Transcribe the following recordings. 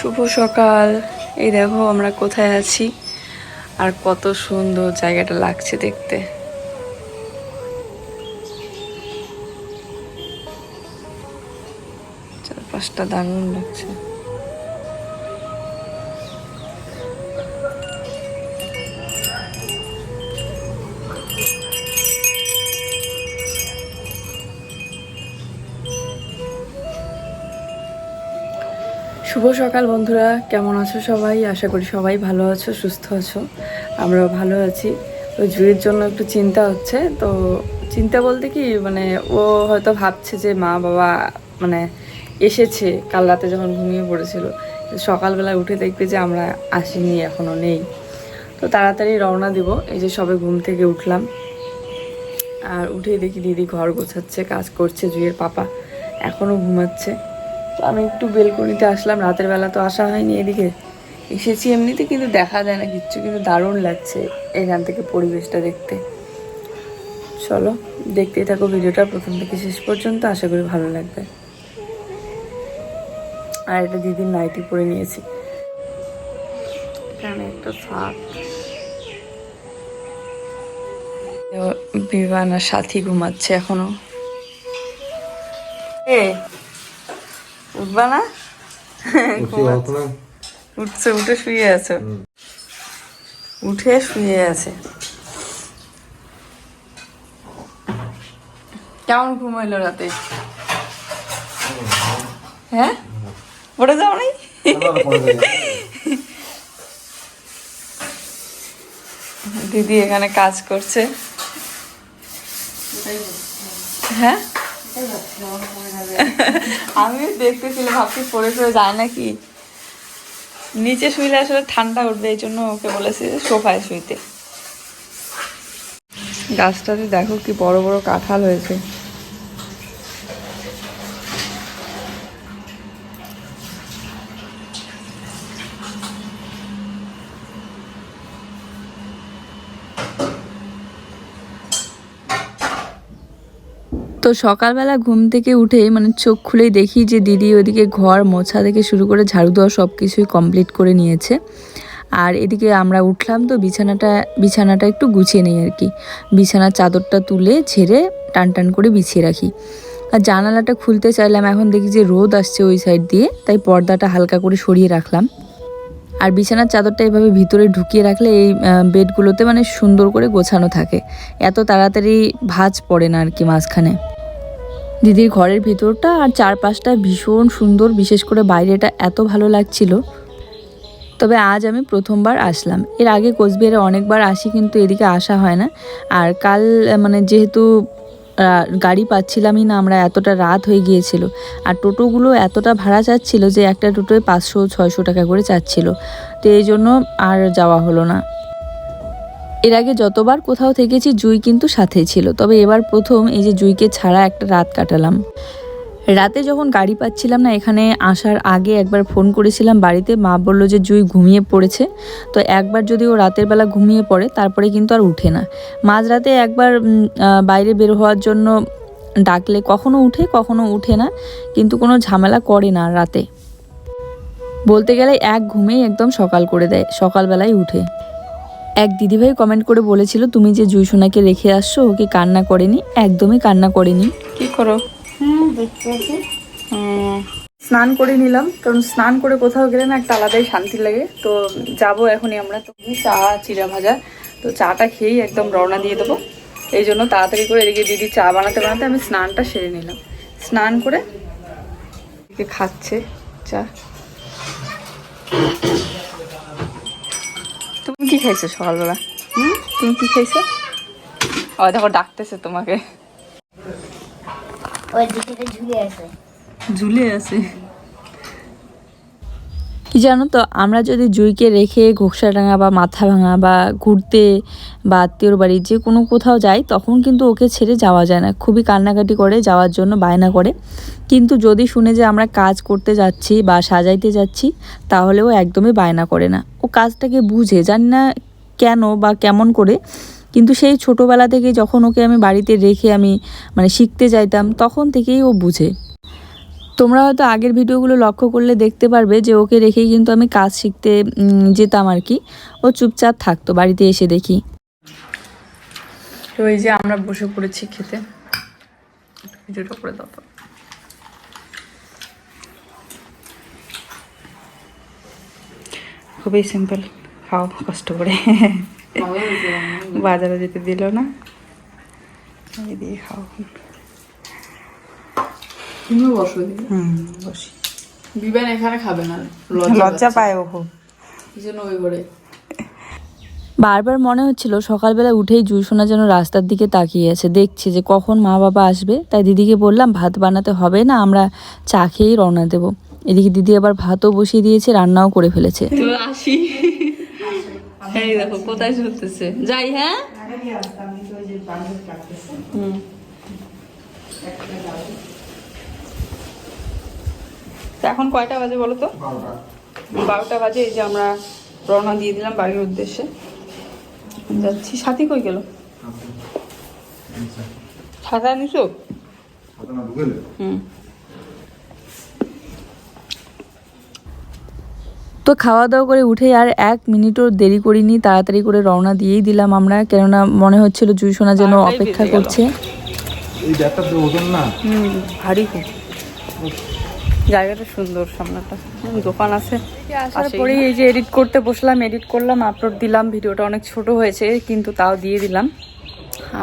শুভ সকাল। এই দেখো আমরা কোথায় আছি আর কত সুন্দর জায়গাটা লাগছে দেখতে। চারপাশটা দারুণ লাগছে। শুভ সকাল বন্ধুরা, কেমন আছো সবাই? আশা করি সবাই ভালো আছো, সুস্থ আছো। আমরাও ভালো আছি। তো জুয়ের জন্য একটু চিন্তা হচ্ছে। তো চিন্তা বলতে কি, মানে ও হয়তো ভাবছে যে মা বাবা মানে এসেছে কাল রাতে যখন ঘুমিয়ে পড়েছিল, সকালবেলা উঠে দেখবে যে আমরা আসিনি, এখনও নেই। তো তাড়াতাড়ি রওনা দিব। এই যে সবে ঘুম থেকে উঠলাম, আর উঠেই দেখি দিদি ঘর গোছাচ্ছে, কাজ করছে। জুয়ের পাপা এখনও ঘুমাচ্ছে। তো আমি একটু বেলকনিতে আসলাম, রাতের বেলা তো আসা হয়নি এদিকে। এসেছি এমনিতে, কিন্তু দেখা যায় না কিচ্ছু, কিন্তু দারুণ লাগছে এখান থেকে পরিবেশটা দেখতে। চলো দেখতেই থাকো ভিডিওটা প্রথম থেকে শেষ পর্যন্ত, আশা করি ভালো লাগবে। আর এটা দিদির নাইটি পরে নিয়েছি। এখানে একটা সাপ, বিমানার সাথী ঘুমাচ্ছে এখনো। উঠবা না? উঠছে, উঠে শুয়ে আছে, উঠে শুয়ে আছে। কেমন ঘুম হইলো রাতে? হ্যাঁ, পড়ে যাও নাই? দিদি এখানে কাজ করছে। হ্যাঁ, আমি দেখতেছিলাম, ভাবছি পড়ে পড়ে যায় নাকি। নিচে শুইলে আসলে ঠান্ডা উঠবে, এই জন্য ওকে বলেছি সোফায় শুইতে। গাছটাতে দেখো কি বড় বড় কাঁঠাল হয়েছে। তো সকালবেলা ঘুম থেকে উঠে মানে চোখ খুলেই দেখি যে দিদি ওইদিকে ঘর মোছা থেকে শুরু করে ঝাড়ু দেওয়া সব কিছুই কমপ্লিট করে নিয়েছে। আর এদিকে আমরা উঠলাম, তো বিছানাটা একটু গুছিয়ে নেই আর কি। বিছানার চাদরটা তুলে ঝেড়ে টান টান করে বিছিয়ে রাখি। আর জানালাটা খুলতে চাইলাম, এখন দেখি যে রোদ আসছে ওই সাইড দিয়ে, তাই পর্দাটা হালকা করে সরিয়ে রাখলাম। আর বিছানার চাদরটা এভাবে ভিতরে ঢুকিয়ে রাখলে এই বেডগুলোতে মানে সুন্দর করে গোছানো থাকে, এত তাড়াতাড়ি ভাঁজ পড়ে না আর কি মাঝখানে। দিদির ঘরের ভিতরটা আর চারপাশটা ভীষণ সুন্দর, বিশেষ করে বাইরেটা এত ভালো লাগছিল। তবে আজ আমি প্রথমবার আসলাম, এর আগে কোচবিহারে অনেকবার আসি, কিন্তু এদিকে আসা হয় না। আর কাল মানে যেহেতু গাড়ি পাচ্ছিলামই না আমরা, এতটা রাত হয়ে গিয়েছিল। আর টোটোগুলো এতটা ভাড়া চাচ্ছিল যে একটা টোটোয় 500-600 টাকা করে চাচ্ছিল। তো এই জন্য আর যাওয়া হলো না। এর আগে যতবার কোথাও থেকেছি জুই কিন্তু সাথেই ছিল, তবে এবার প্রথম এই যে জুইকে ছাড়া একটা রাত কাটালাম। রাতে যখন গাড়ি পাচ্ছিলাম না, এখানে আসার আগে একবার ফোন করেছিলাম বাড়িতে, মা বলল যে জুই ঘুমিয়ে পড়েছে। তো একবার যদি ও রাতের বেলা ঘুমিয়ে পড়ে তারপরে কিন্তু আর উঠে না। মাঝরাতে একবার বাইরে বের হওয়ার জন্য ডাকলে কখনো উঠে কখনো উঠে না, কিন্তু কোনো ঝামেলা করে না রাতে। বলতে গেলে এক ঘুমেই একদম সকাল করে দেয়, সকালবেলায় উঠে। এক দিদিভাই কমেন্ট করে বলেছিল, তুমি যে জুই সোনাকে রেখে আসছো ওকে কান্না করেনি? একদমই কান্না করেনি। কি করো? স্নান করে নিলাম, কারণ স্নান করে কোথাও গেলে না একটা আলাদাই শান্তি লাগে। তো যাবো এখনই আমরা, তো চা চিড়া ভাজা, তো চাটা খেয়েই একদম রওনা দিয়ে দেবো। এই জন্য তাড়াতাড়ি করে এদিকে দিদি চা বানাতে বানাতে আমি স্নানটা সেরে নিলাম। স্নান করে এদিকে খাচ্ছে চা। তুমি কি খাইছো সকালবেলা? তুমি কি খাইছো? ও দেখো ডাকতেছে তোমাকে। ঝুলে আছে। কি জানো তো, আমরা যদি জুইকে রেখে ঘোকসাডাঙ্গা বা মাথা ভাঙা বা ঘুরতে বা আত্মীয়র বাড়ি যে কোনো কোথাও যাই, তখন কিন্তু ওকে ছেড়ে যাওয়া যায় না। খুবই কান্নাকাটি করে, যাওয়ার জন্য বায়না করে। কিন্তু যদি শুনে যে আমরা কাজ করতে যাচ্ছি বা সাজাইতে যাচ্ছি, তাহলেও একদমই বায়না করে না। ও কাজটাকে বুঝে, জানি না কেন বা কেমন করে, কিন্তু সেই ছোটোবেলা থেকে যখন ওকে আমি বাড়িতে রেখে আমি মানে শিখতে যাইতাম, তখন থেকেই ও বুঝে। তোমরা হয়তো আগের ভিডিওগুলো লক্ষ্য করলে দেখতে পারবে যে ওকে রেখেই কিন্তু আমি কাজ শিখতে যেতাম আর কি। ও চুপচাপ থাকতো, বাড়িতে এসে দেখি। তো এই যে আমরা বসে পড়েছি খেতে। ভিডিওটা করে দাও তো। খুবই সিম্পল, খাও কষ্ট করে। বাজারে যেতে দিল না, এই দিয়ে খাও। তুমি বসো। বসি। বিবেন এখানে খাবে না, লজ্জা পায় ও খুব, এই জন্য ওই করে। বারবার মনে হচ্ছিল সকালবেলা উঠেই জুসোনা যেন রাস্তার দিকে তাকিয়ে আছে, দেখছে যে কখন মা বাবা আসবে। তাই দিদিকে বললাম ভাত বানাতে হবে না, আমরা চা খেয়েই রওনা দেবো। এদিকে দিদি আবার ভাতও বসিয়ে দিয়েছে, রান্নাও করে ফেলেছে। তো আসি, এই দেখো কোথায় চলতেছে, যাই। হ্যাঁ এখন কয়টা বাজে বলো তো? 12টা বাজে। এই যে আমরা রওনা দিয়ে দিলাম বাড়ির উদ্দেশ্যে, যাচ্ছি। সাথী কই গেল? ছাতা নিছো? তো খাওয়া দাওয়া করে উঠে আর 1 মিনিটও দেরি করিনি, তাড়াতাড়ি করে রওনা দিয়েই দিলাম আমরা, কেননা মনে হচ্ছিল জুসোনা যেন অপেক্ষা করছে। এই ব্যাগটা তো ওজন না, ভারী খুব। জায়গাটা সুন্দর, সামনেটা দোকান আছে। আসার পরেই এই যে এডিট করতে বসলাম, এডিট করলাম, আপলোড দিলাম। ভিডিওটা অনেক ছোট হয়েছে কিন্তু তাও দিয়ে দিলাম।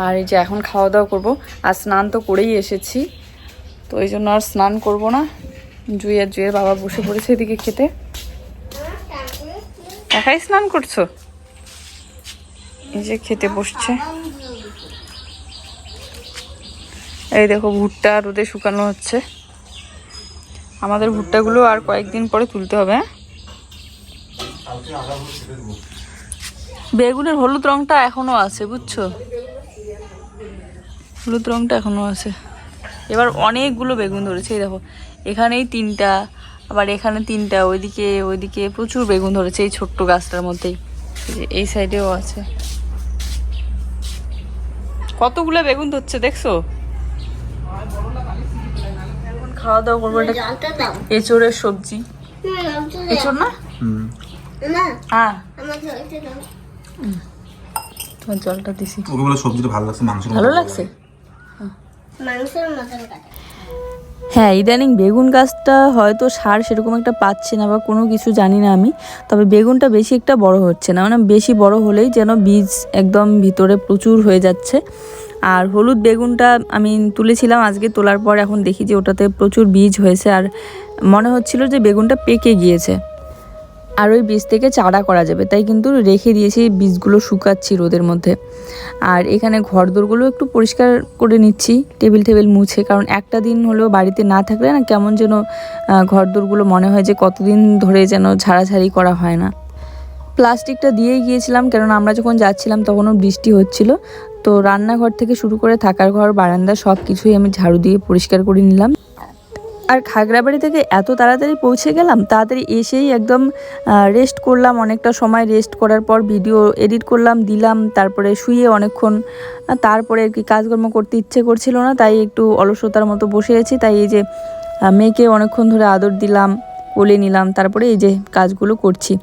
আর এই যে এখন খাওয়া দাওয়া করবো। আর স্নান তো করেই এসেছি, তো এই জন্য আর স্নান করব না। জুয়ের বাবা বসে পড়েছে এদিকে খেতে। একাই স্নান করছো? এই যে খেতে বসছে। এই দেখো ভুট্টা রোদে শুকানো হচ্ছে। আমাদের ভুট্টাগুলো আর কয়েকদিন পরে তুলতে হবে। বেগুনের হলুদ রংটা এখনো আছে, বুঝছো? হলুদ রংটা এখনো আছে। এবার অনেকগুলো বেগুন ধরেছে, এই দেখো এখানেই 3টা, আবার এখানে 3টা, ওইদিকে প্রচুর বেগুন ধরেছে এই ছোট্ট গাছটার মধ্যেই। এই সাইডেও আছে। কতগুলো বেগুন ধরছে দেখছো? এখন খাওয়া দাওয়া করবো। এটা এঁচোড়ের সবজি। এঁচোড় না? হ্যাঁ, তোমার জলটা দিছি। সবজিটা ভালো লাগছে, মাংস ভালো লাগছে। হ্যাঁ, ইদানিং বেগুন গাছটা হয়তো সার সেরকম একটা পাচ্ছে না বা কোনো কিছু জানি না আমি, তবে বেগুনটা বেশি একটা বড় হচ্ছে না। মানে বেশি বড় হলেই যেন বীজ একদম ভিতরে প্রচুর হয়ে যাচ্ছে। আর হলুদ বেগুনটা আমি তুলেছিলাম আজকে, তোলার পর এখন দেখি যে ওটাতে প্রচুর বীজ হয়েছে, আর মনে হচ্ছিল যে বেগুনটা পেকে গিয়েছে। আর ওই বীজ থেকে চারা করা যাবে, তাই কিন্তু রেখে দিয়েছি, বীজগুলো শুকাচ্ছি রোদের মধ্যে। আর এখানে ঘরদোরগুলো একটু পরিষ্কার করে নিচ্ছি, টেবিল মুছে, কারণ একটা দিন হলেও বাড়িতে না থাকলে না কেমন যেন ঘরদোরগুলো মনে হয় যে কতদিন ধরে যেন ঝাড়াঝাড়ি করা হয় না। প্লাস্টিকটা দিয়েই গিয়েছিলাম, কেননা আমরা যখন যাচ্ছিলাম তখনও বৃষ্টি হচ্ছিল। তো রান্নাঘর থেকে শুরু করে থাকার ঘর, বারান্দা সব কিছুই আমি ঝাড়ু দিয়ে পরিষ্কার করে নিলাম। আর খাগড়াবাড়ি থেকে এত তাড়াতাড়ি পৌঁছে গেলাম, তাড়াতাড়ি এসেই একদম রেস্ট করলাম। অনেকটা সময় রেস্ট করার পর ভিডিও এডিট করলাম, দিলাম, তারপরে শুয়ে অনেকক্ষণ। তারপরে আর কি কাজকর্ম করতে ইচ্ছে করছিল না, তাই একটু অলসতার মতো বসে আছি। তাই এই যে মেয়েকে অনেকক্ষণ ধরে আদর দিলাম, কোলে নিলাম, তারপরে এই যে কাজগুলো করছি।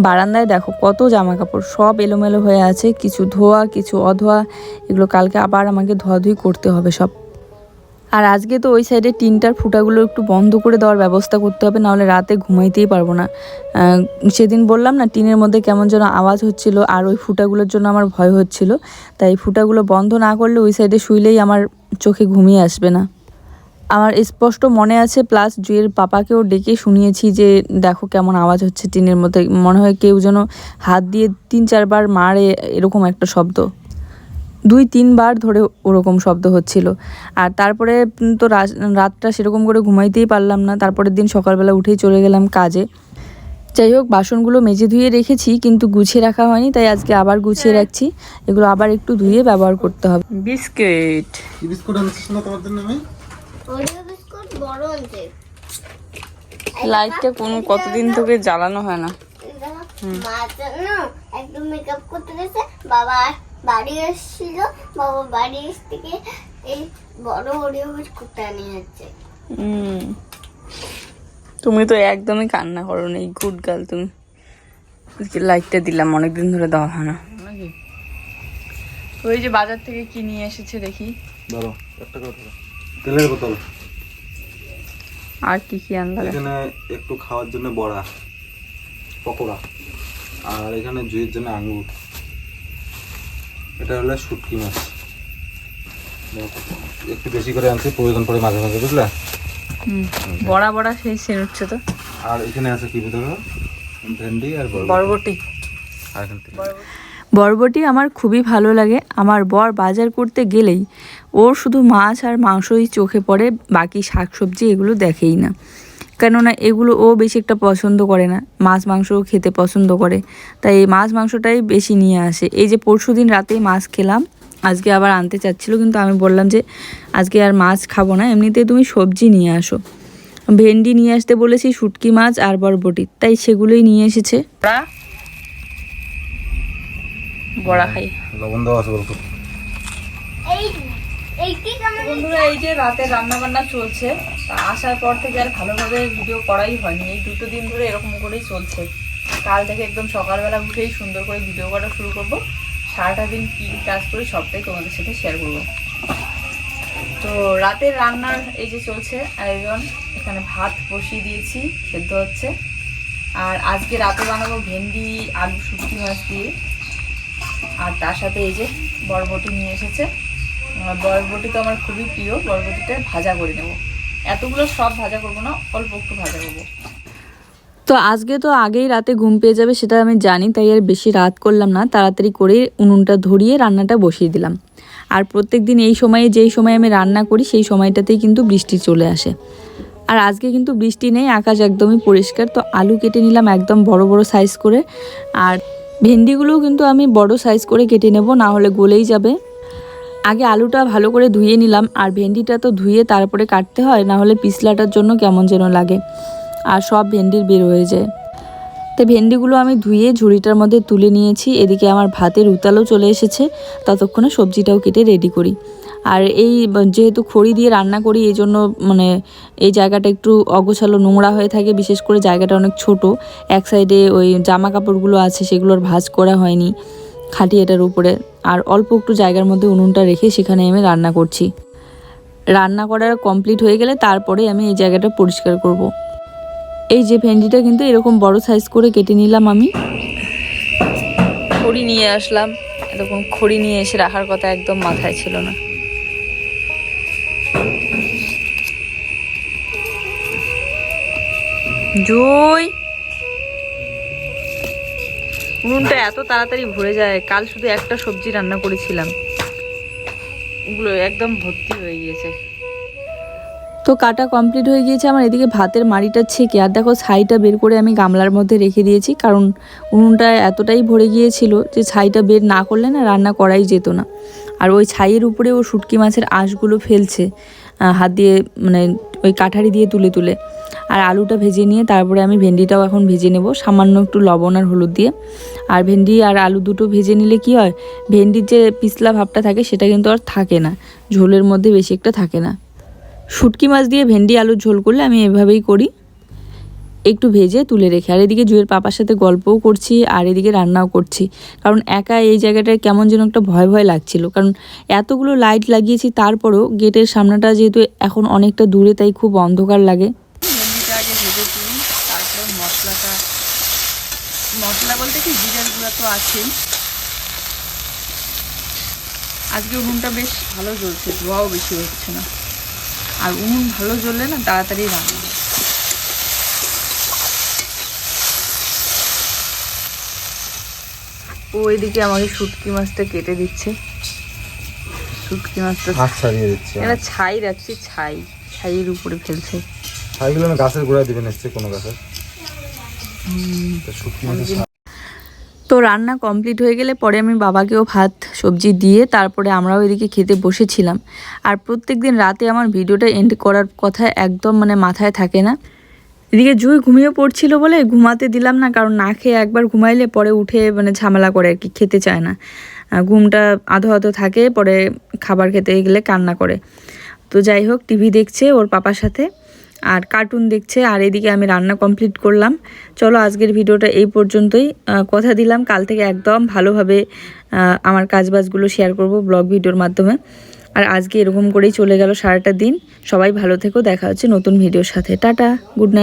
বারান্দায় দেখো কত জামা কাপড়, সব এলোমেলো হয়ে আছে, কিছু ধোয়া কিছু অধোয়া। এগুলো কালকে আবার আমাকে ধোয়াধুয়ি করতে হবে সব। আর আজকে তো ওই সাইডে টিনটার ফুটাগুলো একটু বন্ধ করে দেওয়ার ব্যবস্থা করতে হবে, নাহলে রাতে ঘুমাইতেই পারবো না। সেদিন বললাম না টিনের মধ্যে কেমন যেন আওয়াজ হচ্ছিল, আর ওই ফুটাগুলোর জন্য আমার ভয় হচ্ছিল। তাই ফুটাগুলো বন্ধ না করলে ওই সাইডে শুইলেই আমার চোখে ঘুমিয়ে আসবে না। আমার স্পষ্ট মনে আছে, প্লাস জুয়ের পাপাকেও ডেকে শুনিয়েছি যে দেখো কেমন আওয়াজ হচ্ছে টিনের মধ্যে, মনে হয় কেউ যেন হাত দিয়ে 3-4 বার মারে, এরকম একটা শব্দ। 2-3 বার ধরে ওরকম শব্দ হচ্ছিল। আর তারপরে তো রাতটা সেরকম করে ঘুমাইতেই পারলাম না। তারপরের দিন সকালবেলা উঠেই চলে গেলাম কাজে। যাই হোক, বাসনগুলো মেজে ধুয়ে রেখেছি কিন্তু গুছিয়ে রাখা হয়নি, তাই আজকে আবার গুছিয়ে রাখছি। এগুলো আবার একটু ধুয়ে ব্যবহার করতে হবে। বিস্কিট আনছিস না তোমার জন্য? আমি ওরিও বিস্কুট বড় আনতে। লাইটটা কতদিন থেকে জ্বালানো হয় না। মা না একদম মেকআপ করতে গেছে, বাবা বাড়ি এসেছিল, বাবা বাড়ি থেকে এই বড় ওরিও বিস্কুটটা নিয়ে যাচ্ছে। তুমি তো একদমই কান্না করো না, গুড গার্ল তুমি। লাইটটা দিলাম, অনেকদিন ধরে দেওয়া হয় না। ওই যে বাজার থেকে কি নিয়ে এসেছে দেখি। ধরো একটা কথা, তেলের বোতল, আর কি কি আনলা? এখানে একটু খাওয়ার জন্য বড়া, পকোড়া, আর এখানে জুইয়ের জন্য আঙ্গুর। এটা হলো শুটকি মাছ, একটু বেশি করে আনছি, প্রয়োজন পড়ে মাঝে মাঝে, বুঝলে? বড়া বড়া সেই সেন উঠছে তো। আর এখানে আছে কি ধরো, ভেন্ডি আর বরবটি। আর এখান থেকে বরবটি আমার খুবই ভালো লাগে। আমার বর বাজার করতে গেলেই ওর শুধু মাছ আর মাংসই চোখে পড়ে, বাকি শাকসবজি এগুলো দেখেই না। কেননা এগুলো ও বেশি একটা পছন্দ করে না, মাছ মাংসও খেতে পছন্দ করে, তাই এই মাছ মাংসটাই বেশি নিয়ে আসে। এই যে পরশুদিন রাতেই মাছ খেলাম, আজকে আবার আনতে চাচ্ছিল, কিন্তু আমি বললাম যে আজকে আর মাছ খাবো না, এমনিতে তুমি সবজি নিয়ে আসো। ভেন্ডি নিয়ে আসতে বলেছি, শুটকি মাছ আর বরবটি, তাই সেগুলোই নিয়ে এসেছে। বড়া খাই, লবণ দেওয়া আছে বলতো। বন্ধুরা এই যে রাতে রান্না বান্না চলছে, আসার পর থেকে আর ভালোভাবে ভিডিও করাই হয়নি। এই 2 দিন ধরে এরকম করেই চলছে। কাল থেকে একদম সকালবেলা উঠেই সুন্দর করে ভিডিও করা শুরু করব। সারাটা দিন কি কাজ করি সবটাই তোমাদের সাথে শেয়ার করব। তো রাতের রান্নার এই যে চলছে আয়োজন, এখানে ভাত বসিয়ে দিয়েছি, সেদ্ধ হচ্ছে। আর আজকে রাতে বানাবো ভেন্ডি আলু শুটকি মাছ দিয়ে। আর তার সাথে এই যে বরবটি নিয়ে এসেছে। বরবটি তো আমার খুবই প্রিয়, বরবটিটা ভাজা করে নেব। এতগুলো সব ভাজা করবো না, অল্প একটু ভাজা করবো। তো আজকে তো আগেই রাতে ঘুম পেয়ে যাবে সেটা আমি জানি, তাই আর বেশি রাত করলাম না, তাড়াতাড়ি করে উনুনটা ধরিয়ে রান্নাটা বসিয়ে দিলাম। আর প্রত্যেক দিন এই সময়ে, যেই সময় আমি রান্না করি সেই সময়টাতেই কিন্তু বৃষ্টি চলে আসে। আর আজকে কিন্তু বৃষ্টি নেই, আকাশ একদমই পরিষ্কার। তো আলু কেটে নিলাম একদম বড় বড় সাইজ করে, আর ভেন্ডিগুলোও কিন্তু আমি বড় সাইজ করে কেটে নেব, না হলে গলেই যাবে। আগে আলুটা ভালো করে ধুয়ে নিলাম, আর ভেন্ডিটা তো ধুয়ে তারপরে কাটতে হয়, না হলে পিছলাটার জন্য কেমন যেন লাগে আর সব ভেন্ডির বের হয়ে যায়। তো ভেন্ডিগুলো আমি ধুয়ে ঝুড়িটার মধ্যে তুলে নিয়েছি। এদিকে আমার ভাতের উতালও চলে এসেছে, ততক্ষণে সবজিটাও কেটে রেডি করি। আর এই যেহেতু খড়ি দিয়ে রান্না করি, এই জন্য মানে এই জায়গাটা একটু অগোছালো নোংরা হয়ে থাকে, বিশেষ করে জায়গাটা অনেক ছোট। এক সাইডে ওই জামা কাপড়গুলো আছে, সেগুলোর ভাঁজ করা হয়নি খাটিয়াটার উপরে। আর অল্প একটু জায়গার মধ্যে উনুনটা রেখে সেখানে আমি রান্না করছি। রান্না করা কমপ্লিট হয়ে গেলে তারপরে আমি এই জায়গাটা পরিষ্কার করব। এই যে ভেন্ডিটা কিন্তু এরকম বড় সাইজ করে কেটে নিলাম আমি। খড়ি নিয়ে আসলাম, এরকম খড়ি নিয়ে এসে রাখার কথা একদম মাথায় ছিল না। জয়, উনুনটা এত তাড়াতাড়ি ভরে যায়। কাল শুধু একটা সবজি রান্না করেছিলাম, ওগুলো একদম ভর্তি হয়ে গিয়েছে। তো কাটা কমপ্লিট হয়ে গিয়েছে আমার। এদিকে ভাতের মাড়িটা ছেঁকে, আর দেখো ছাইটা বের করে আমি গামলার মধ্যে রেখে দিয়েছি, কারণ উনুনটা এতটাই ভরে গিয়েছিল যে ছাইটা বের না করলে না রান্না করাই যেত না। আর ওই ছাইয়ের উপরে ও শুটকি মাছের আঁশগুলো ফেলছে হাত দিয়ে, মানে ওই কাঠারি দিয়ে তুলে তুলে। আর আলুটা ভেজে নিয়ে তারপরে আমি ভেন্ডিটাও এখন ভেজে নেব, সামান্য একটু লবণ আর হলুদ দিয়ে। আর ভেন্ডি আর আলু দুটো ভেজে নিলে কি হয়, ভেন্ডির যে পিছলা ভাবটা থাকে সেটা কিন্তু আর থাকে না, ঝোলের মধ্যে বেশি একটা থাকে না। শুটকি মাছ দিয়ে ভেন্ডি আলুর ঝোল করলে আমি এভাবেই করি, একটু ভেজে তুলে রেখে। আর এদিকে জুয়ের পাপার সাথে গল্পও করছি, আর এদিকে রান্নাও করছি, কারণ একা এই জায়গাটায় কেমন যেন একটা ভয় ভয় লাগছিল। কারণ এতগুলো লাইট লাগিয়েছি, তারপরেও গেটের সামনেটা যেহেতু এখন অনেকটা দূরে, তাই খুব অন্ধকার লাগে। ভেন্ডিটা আগে ভেজে তুলি, তারপরে মশলা বলতে কি জিরার গুঁড়া তো আছেই। আজকে উনুনটা বেশ ভালো জ্বলছে, ধোঁয়াও বেশি হচ্ছে না। আর উনুন ভালো জ্বললে না তাড়াতাড়ি রান্না। ও এদিকে আমাকে শুটকি মাছটা কেটে দিচ্ছে। শুটকি মাছটা ছাড়িয়ে দিচ্ছি, এটা ছাই রাখছি, ছাইয়ের উপরে ফেলছে। ছাইগুলো আমি গাছের গোড়ায় দিবেন এসছে কোনো গাছের। শুটকি মাছের তো রান্না কমপ্লিট হয়ে গেলে পরে আমি বাবাকেও ভাত সবজি দিয়ে তারপরে আমরাও এদিকে খেতে বসেছিলাম। আর প্রত্যেকদিন রাতে আমার ভিডিওটা এন্ড করার কথা একদম মানে মাথায় থাকে না। এদিকে জুই ঘুমিয়ে পড়ছিল বলে ঘুমাতে দিলাম না, কারণ না খেয়ে একবার ঘুমাইলে পরে উঠে মানে ঝামেলা করে আর কি, খেতে চায় না, ঘুমটা আধো আধো থাকে, পরে খাবার খেতে গেলে কান্না করে। তো যাই হোক, টিভি দেখছে ওর পাপার সাথে। আর কার্টুন দেখছে, আর এদিকে আমি রান্না কমপ্লিট করলাম। চলো আজকের ভিডিওটা এই পর্যন্তই। কথা দিলাম কাল থেকে একদম ভালোভাবে আমার কাজবাজগুলো শেয়ার করব ব্লগ ভিডিওর মাধ্যমে। আর আজকে এরকম করেই চলে গেল সারাটা দিন। সবাই ভালো থেকো, দেখা হচ্ছে নতুন ভিডিওর সাথে। Tata, good night.